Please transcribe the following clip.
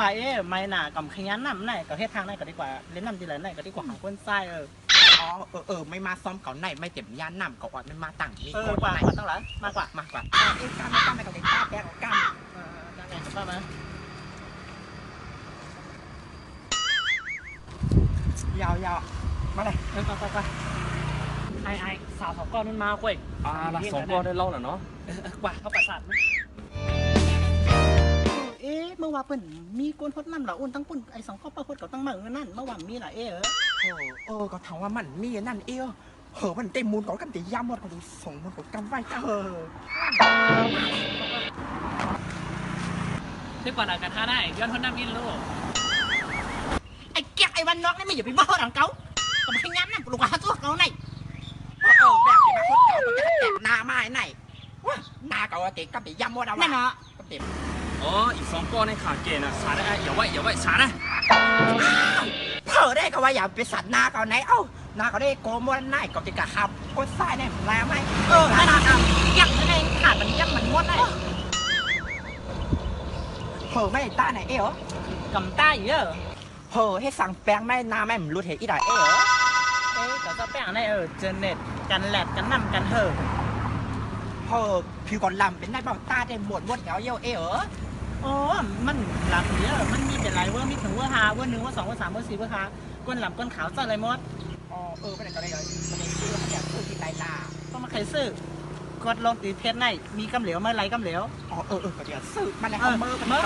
ว่าไม่น่ะกับขยันนำไหนกับเฮ็ดทางไหนก็ดีกว่าเล่นนำทีไรไหนก็ดีกว่าหาคนใส่อ๋อไม่มาซ้อมเก่าไหนไม่เต็มย่านนำเก่าอ่อนไม่มาตั้งนี่กว่าตั้งหลายมากกว่กล้ามไม่กับเด็กป้าแป๊กกล้ามได้ไงป้ามายาวมาเลยไปไอ้สาวสองก้อนมันมาเว้ยละสองก้อนได้เล่าเหรอเนาะกว่าเขาประสาทเมื่อวานเพิ่นมีก้นพดนั่นเหรออุ่นตั้งปุ่นไอ้สองก้อนปลาพดกับตั้งเหมือนนั่นเมื่อวานมีหลายก็ถามว่ามันมีนั่นมันเต็มมูลก่อนกันตีย่ำหมดก็ดูส่งมันก็กำไว้ที่ก่อนกันท่าได้ย้อนพ้นน้ำอินลูกไอ้แก๊กไอ้วันนอกนี่ไม่อย่าไปบ้าหลังเก่ากับขยันนั่นปลุกหาตัวเราไหนแบบที่มาพดเก่ามันจะแตกหน้าไม้ไหนหน้าเก่าติดกับตีย่ำหมดเอานั่นเนาะกับตีอีกสองก้อนในขาเกณฑ์นะสาได้อย่าไว้สานะเผอได้ก็ว่าอย่าไปสัตว์หน้าเก่าไหนหน้าเก่าได้โกมวันไหนกับตีกะขับก้นทรายเนี่ยแรงไหมนั่นยักษ์นั่นเองขาดมันยักษ์มันม้วนได้ไม่ตาไหนกำต้าเยอะให้สั่งแป้งไม่นาไม่รู้เหตุอีได้แต่จะแป้งได้เจเน็ตกันแหลกกันนำกันผิวก่อนลำเป็นได้เปล่าตาได้หมดเหี่ยวมันลำเยอะมันมีเป็นไรเวอร์มีถึงเวอร์ฮาเวอร์1เวอร์2เวอร์3เวอร์4เวอร์5ก้นลำก้นขาวจะอะไรหมดไม่ได้ก็ได้เลยมันเป็นชื่อมันอยากชื่อที่ไรล่ะก็มาใครซื้อกดลงตีเพจไหนมีกำเหลวเมื่อไรกำเหลวก็เดี๋ยวซื้อมันเลยเมื่อ